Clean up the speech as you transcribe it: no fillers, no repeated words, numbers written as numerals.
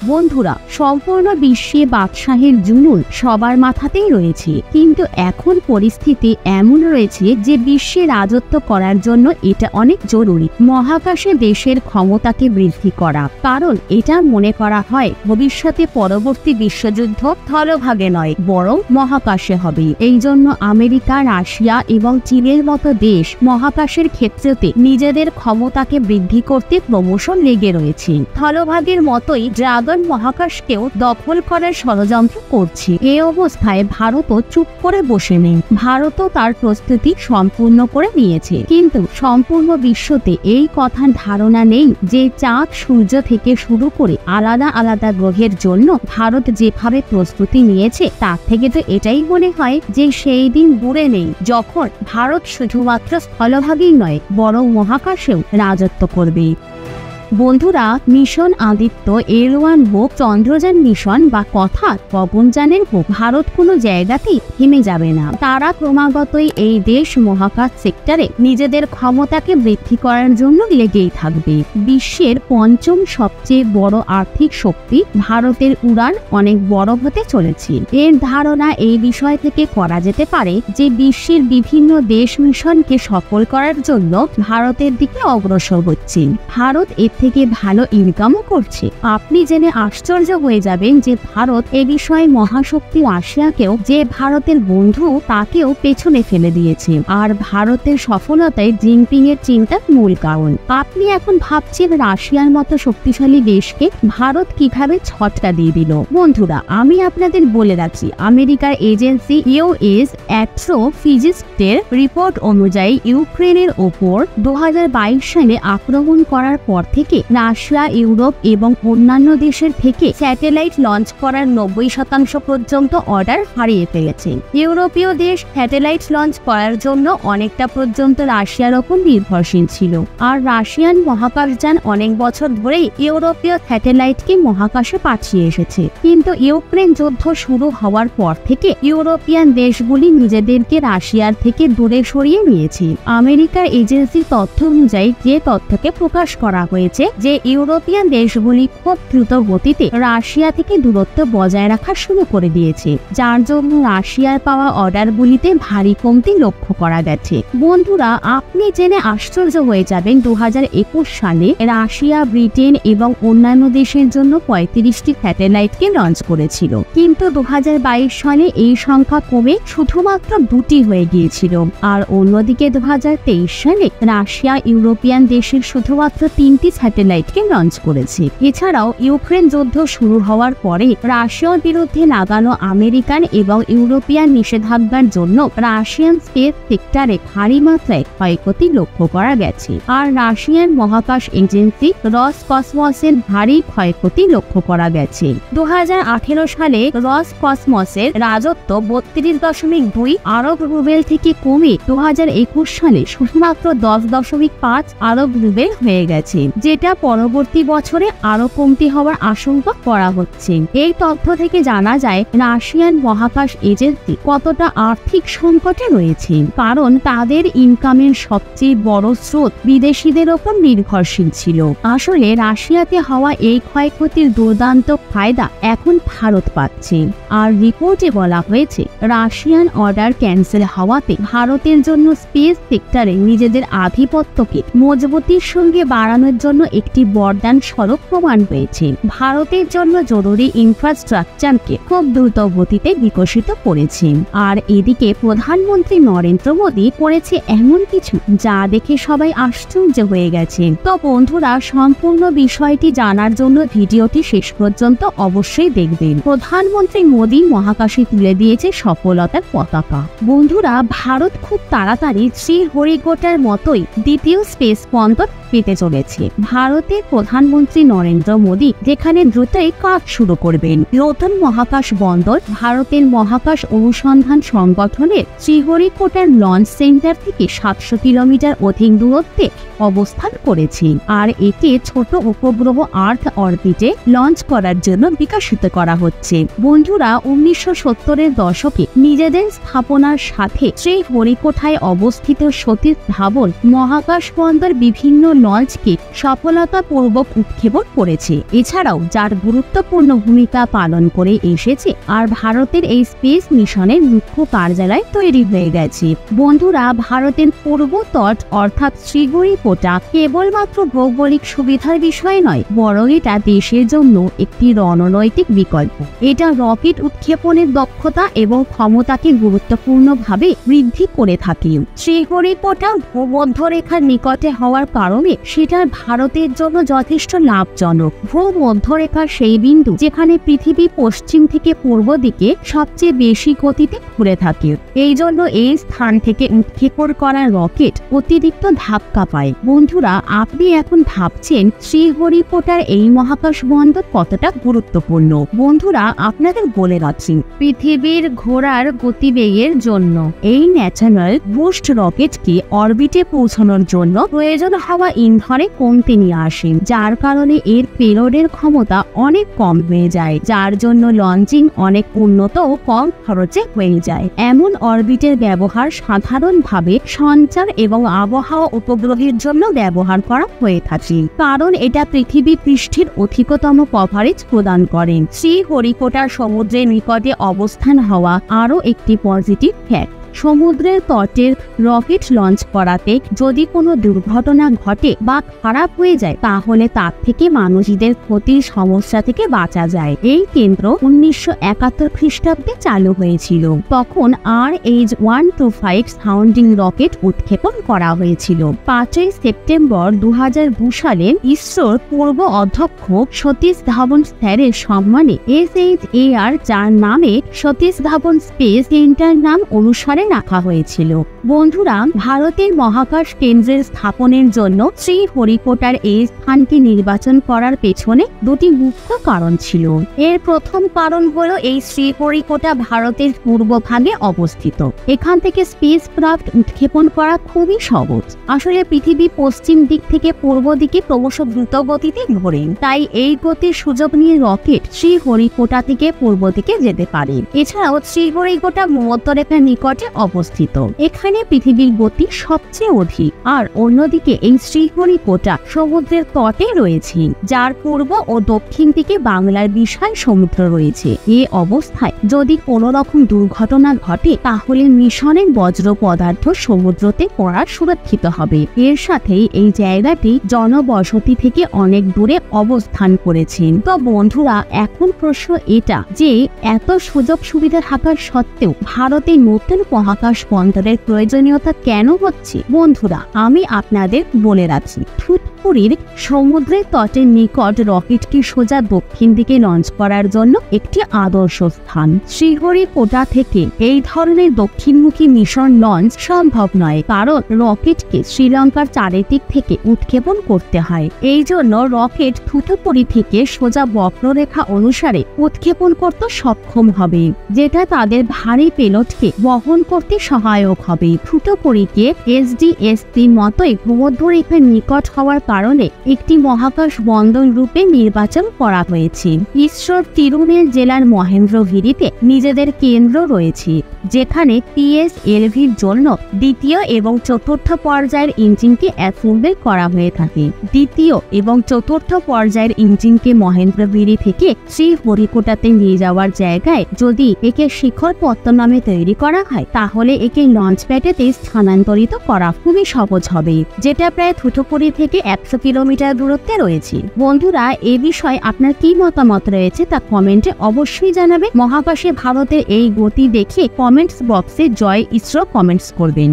বন্ধুরা, সম্পূর্ণ বিশ্বে বাদশাহের জুনুন সবার মাথাতেই রয়েছে, কিন্তু এখন পরিস্থিতি এমন রয়েছে যে বিশ্বে রাজত্ব করার জন্য এটা অনেক জরুরি মহাকাশে দেশের ক্ষমতাকে বৃদ্ধি করা। কারণ এটা মনে করা হয় ভবিষ্যতে পরবর্তী বিশ্বযুদ্ধ স্থলভাগে নয় বরং মহাকাশে হবে। এই জন্য আমেরিকা, রাশিয়া এবং চীনের মতো দেশ মহাকাশের ক্ষেত্রেতে নিজেদের ক্ষমতাকে বৃদ্ধি করতে প্রমোশন লেগে রয়েছে। স্থলভাগের মতোই ড্রাগন মহাকাশকেও দখল করার ষড়যন্ত্র করছে। এই অবস্থায় ভারতও চুপ করে বসে নেই। ভারতও তার প্রস্তুতি সম্পূর্ণ করে নিয়েছে, কিন্তু সম্পূর্ণ বিশ্বতে এই কথার ধারণা নেই যে চাঁদ, সূর্য থেকে শুরু করে আলাদা আলাদা গ্রহের জন্য ভারত যেভাবে প্রস্তুতি নিয়েছে তার থেকে তো এটাই মনে হয় যে সেই দিন দূরে নেই যখন ভারত শুধুমাত্র স্থলভাগেই নয় বরং মহাকাশেও রাজত্ব করবে। বন্ধুরা, মিশন আদিত্য এর-1 হোক, চন্দ্রযান মিশন বা কথা গগনযানের হোক, ভারত কোনো জায়গাতেই থেমে যাবে না। তারা ক্রমাগতই এই দেশ মহাকাশ সেক্টরে নিজেদের ক্ষমতাকে বৃদ্ধি করার জন্য লেগেই থাকবে। বিশ্বের পঞ্চম সবচেয়ে বড় আর্থিক শক্তি ভারতের উড়ান অনেক বড় হতে চলেছে। এর ধারণা এই বিষয় থেকে করা যেতে পারে যে বিশ্বের বিভিন্ন দেশ মিশনকে সফল করার জন্য ভারতের দিকে অগ্রসর হচ্ছে। ভারত থেকে ভালো ইনকামও করছে। আপনি জেনে আশ্চর্য হয়ে যাবেন যে ভারত এ বিষয়ে মহাশক্তি রাশিয়াকেও, যে ভারতের বন্ধু, তাকেও পেছনে ফেলে দিয়েছে। আর ভারতের সফলতায় জিনপিং এর চিন্তার মূল কারণ। আপনি এখন ভাবছেন রাশিয়ার মতো শক্তিশালী দেশকে ভারত কিভাবে ছটকা দিয়ে দিল। বন্ধুরা, আমি আপনাদের বলে রাখছি, আমেরিকার এজেন্সি ইউএস অ্যাস্ট্রোফিজিস্টের রিপোর্ট অনুযায়ী ইউক্রেনের ওপর 2022 সালে আক্রমণ করার পর থেকে রাশিয়া, ইউরোপ এবং অন্যান্য দেশের থেকে স্যাটেলাইট লঞ্চ করার 90% পর্যন্ত অর্ডার হারিয়ে ফেলেছে। ইউরোপীয় দেশ স্যাটেলাইট লঞ্চ করার জন্য অনেকটা পর্যন্ত রাশিয়ার ওপর নির্ভরশীল ছিল। আর রাশিয়ান মহাকাশযান অনেক বছর ধরেই ইউরোপীয় স্যাটেলাইটকে মহাকাশে পাঠিয়ে এসেছে। কিন্তু ইউক্রেন যুদ্ধ শুরু হওয়ার পর থেকে ইউরোপিয়ান দেশগুলি নিজেদেরকে রাশিয়ার থেকে দূরে সরিয়ে নিয়েছে। আমেরিকার এজেন্সির তথ্য অনুযায়ী, যে তথ্যকে প্রকাশ করা হয়েছে যে ইউরোপিয়ান দেশগুলি খুব দ্রুত গতিতে রাশিয়া থেকে দূরত্ব বজায় রাখা শুরু করে দিয়েছে, যার জন্য রাশিয়ার পাওয়া অর্ডারগুলিতে ভারী কমতি লক্ষ্য করা গেছে। বন্ধুরা, আপনি জেনে আশ্চর্য হয়ে যাবেন 2021 সালে রাশিয়া, ব্রিটেন এবং অন্যান্য দেশের জন্য 35টি স্যাটেলাইটকে লঞ্চ করেছিল, কিন্তু 2022 সালে এই সংখ্যা কমে শুধুমাত্র 2টি হয়ে গিয়েছিল। আর অন্যদিকে 2023 সালে রাশিয়া ইউরোপিয়ান দেশের শুধুমাত্র 3টি স্যাটেলাইটকে লঞ্চ করেছে। এছাড়াও ইউক্রেন যুদ্ধ শুরু হওয়ার পরে রাশিয়ার বিরুদ্ধে লাগানো আমেরিকান এবং ইউরোপিয়ান নিষেধাজ্ঞার জন্য রাশিয়ান স্পেস সেক্টরে ভারী মাত্রায় ক্ষয়ক্ষতি লক্ষ্য করা গেছে। আর রাশিয়ান মহাকাশ এজেন্সি রসকসমসের ভারী ক্ষয়ক্ষতি লক্ষ্য করা গেছে। 2018 সালে রসকসমসের রাজত্ব 32.2 আরব রুবেল থেকে কমে 2021 সালে শুধুমাত্র 10.5 আরব রুবেল হয়ে গেছে, যেটা পরবর্তী বছরে আরো কমতি হওয়ার আশঙ্কা করা হচ্ছে। এই তথ্য থেকে জানা যায় রাশিয়ান মহাকাশ এজেন্সি কতটা আর্থিক সংকটে রয়েছে, কারণ তাদের ইনকামের সবচেয়ে বড় স্রোত বিদেশিদের ওপর নির্ভরশীল ছিল। আসলে রাশিয়াতে হওয়া এই ক্ষয়ক্ষতির দুর্দান্ত ফায়দা এখন ভারত পাচ্ছে। আর রিপোর্টে বলা হয়েছে রাশিয়ান অর্ডার ক্যান্সেল হওয়াতে ভারতের জন্য স্পেস সেক্টরে নিজেদের আধিপত্যকে মজবুতির সঙ্গে বাড়ানোর জন্য একটি বরদান স্বরূপ প্রমাণ হয়েছে। ভারতের জন্য জরুরি ইনফ্রাস্ট্রাকচারকে খুব দ্রুত গতিতে বিকশিত করেছে। আর এদিকে প্রধানমন্ত্রী নরেন্দ্র মোদী করেছে এমন কিছু যা দেখে সবাই আশ্চর্য হয়ে গেছে। তো বন্ধুরা, সম্পূর্ণ বিষয়টি জানার জন্য ভিডিওটি শেষ পর্যন্ত অবশ্যই দেখবেন। প্রধানমন্ত্রী মোদী মহাকাশে তুলে দিয়েছে সফলতার পতাকা। বন্ধুরা, ভারত খুব তাড়াতাড়ি শ্রীহরিকোটার মতোই দ্বিতীয় স্পেস বন্দর পেতে চলেছে। ভারতের প্রধানমন্ত্রী নরেন্দ্র মোদী যেখানে দ্রুতই কাজ শুরু করবেন। নতুন মহাকাশ বন্দর ভারতের মহাকাশ অনুসন্ধান সংগঠনের শ্রীহরিকোটার লঞ্চ সেন্টার থেকে 700 কিলোমিটার অধিক দূরত্বে অবস্থান করেছে। আর একে ছোট উপগ্রহ আর্থ অরবিটে লঞ্চ করার জন্য বিকশিত করা হচ্ছে। বন্ধুরা, 1970-এর দশকে নিজেদের স্থাপনার সাথে শ্রীহরিকোটায় অবস্থিত সতীশ ধাবন মহাকাশ বন্দর বিভিন্ন লঞ্চকে সফলতাপূর্বক উৎক্ষেপণ করেছে। এছাড়াও যার গুরুত্বপূর্ণ ভূমিকা পালন করে এসেছে আর ভারতের এই স্পেস মিশনের মুখ্য কার্যালয় তৈরি হয়ে গেছে। বন্ধুরা, ভারতের পূর্ব তট অর্থাৎ শ্রীহরিকোটা কেবলমাত্র ভৌগোলিক সুবিধার বিষয় নয়, বরং এটা দেশের জন্য একটি রণনৈতিক বিকল্প। এটা রকেট উৎক্ষেপণের দক্ষতা এবং ক্ষমতাকে গুরুত্বপূর্ণভাবে বৃদ্ধি করে থাকে। শ্রীহরিকোটা ভূমধ্যরেখার নিকটে হওয়ার কারণে সেটা ভারতের জন্য যথেষ্ট লাভজনক। ভূমধ্যরেখার সেই বিন্দু যেখানে পৃথিবী পশ্চিম থেকে পূর্ব দিকে সবচেয়ে বেশি গতিতে ঘুরে থাকে। এই জন্য এই স্থান থেকে উৎক্ষেপণ করা রকেট অতিরিক্ত ধাক্কা পায়। বন্ধুরা, আপনি এখন ভাবছেন শ্রীহরিকোটার এই মহাকাশ বন্দর কতটা গুরুত্বপূর্ণ। বন্ধুরা, আপনাদের বলে রাখছি, পৃথিবীর ঘোরার গতিবেগের জন্য এই ন্যাচারাল বুস্ট রকেটকে অরবিটে পৌঁছানোর জন্য প্রয়োজন হওয়া ইন্ধনে কমতে নিয়ে আসে, যার কারণে এর পেলোডের ক্ষমতা অনেক কম হয়ে যায়, যার জন্য লঞ্চিং অনেক উন্নত ও কম খরচে হয়ে যায়। এমন অরবিটের ব্যবহার সাধারণভাবে সঞ্চার এবং আবহাওয়া উপগ্রহের জন্য ব্যবহার করা হয়ে থাকে, কারণ এটা পৃথিবী পৃষ্ঠের অধিকতম কভারেজ প্রদান করে। শ্রীহরিকোটার সমুদ্রের নিকটে অবস্থান হওয়া আরও একটি পজিটিভ ফ্যাক্ট। সমুদ্রের তটের রকেট লঞ্চ করাতে যদি কোনো দুর্ঘটনা ঘটে বা খারাপ হয়ে যায়, তাহলে তার থেকে মানুষদের ক্ষতির সমস্যা থেকে বাঁচা যায়। এই কেন্দ্র 1971 খ্রিস্টাব্দে চালু হয়েছিল। তখন RH-125 সাউন্ডিং রকেট উৎক্ষেপণ করা হয়েছিল। 5ই সেপ্টেম্বর 2002 সালে ইসরোর পূর্ব অধ্যক্ষ সতীশ ধাবন স্যারের সম্মানে SHAR, যার নামে সতীশ ধাবন স্পেস সেন্টার নাম অনুসারে রাখা হয়েছিল। বন্ধুরা, ভারতের মহাকাশ কেন্দ্রের স্থাপনের জন্য শ্রীহরিকোটার এই স্থানকে নির্বাচন করার পেছনে দুটি মুখ্য কারণ ছিল। এর প্রথম কারণ হলো এই শ্রীহরিকোটা ভারতের পূর্বভাগে অবস্থিত। এখান থেকে স্পেস ক্রাফট উৎক্ষেপণ করা খুবই সহজ। আসলে পৃথিবী পশ্চিম দিক থেকে পূর্ব দিকে ক্রমশ দ্রুত গতিতে ঘোরে, তাই এই গতির সুযোগ নিয়ে রকেট শ্রীহরিকোটা থেকে পূর্ব দিকে যেতে পারে। এছাড়াও শ্রীহরিকোটা ভূমধ্যরেখার নিকটে অবস্থিত। এখানে পৃথিবীর গতি সবচেয়ে অধিক। আর অন্যদিকে এই শ্রীহরিকোটা সমুদ্রের তটে রয়েছে, যার পূর্ব ও দক্ষিণ দিকে বাংলার বিশাল সমুদ্র রয়েছে। এ অবস্থায় যদি কোনো রকম দুর্ঘটনা ঘটে, তাহলে মিশনের বজ্র পদার্থ সমুদ্রতে পড়া সুরক্ষিত হবে। এর সাথেই এই জায়গাটি জনবসতি থেকে অনেক দূরে অবস্থান করেছেন। তো বন্ধুরা, এখন প্রশ্ন এটা যে এত সুযোগ সুবিধা থাকার সত্ত্বেও ভারতের নতুন মহাকাশ বন্দরের প্রয়োজনীয়তা কেন হচ্ছে? বন্ধুরা, আমি আপনাদের বলে রাখি, থুথপুরীর সমুদ্রের তটের নিকট রকেটকে সোজা দক্ষিণ দিকে লঞ্চ করার জন্য একটি আদর্শ স্থান। শ্রীহরিকোটা থেকে এই ধরনের দক্ষিণমুখী মিশন লঞ্চ সম্ভব নয়, কারণ রকেটকে শ্রীলঙ্কার চারিদিক থেকে উৎক্ষেপণ করতে হয়। এই জন্য রকেট থুথুপুরি থেকে সোজা বক্ররেখা অনুসারে উৎক্ষেপণ করতে সক্ষম হবে, যেটা তাদের ভারী পেলোডকে বহন করতে সহায়ক হবে। থুথুপুরিকে SDSP মতোই ভূমধ্যরেখার নিকট হওয়ার কারণে একটি মহাকাশ বন্দর রূপে নির্বাচন করা হয়েছে। ইসরোর তিরুনেল জেলার মহেন্দ্রগিরিতে নিজেদের কেন্দ্র রয়েছে, যেখানে PSLVর জন্য দ্বিতীয় এবং চতুর্থ পর্যায়ের ইঞ্জিনকে অ্যাসেম্বল করা হয়ে থাকে। দ্বিতীয় এবং চতুর্থ পর্যায়ের ইঞ্জিনকে মহেন্দ্রগিরি থেকে শ্রীহরিকোটাতে নিয়ে যাওয়ার জায়গায় যদি একে শিখরপত্তন নামে তৈরি করা হয়, তাহলে একে লঞ্চ প্যাডেতে স্থানান্তরিত করা খুবই সহজ হবে, যেটা প্রায় থুথুকুড়ি থেকে 100 কিলোমিটার দূরত্বে রয়েছে। বন্ধুরা, এ বিষয়ে আপনার কি মতামত রয়েছে তা কমেন্টে অবশ্যই জানাবেন। মহাকাশে ভারতের এই গতি দেখে কমেন্টস বক্সে জয় ইসরো কমেন্টস করবেন।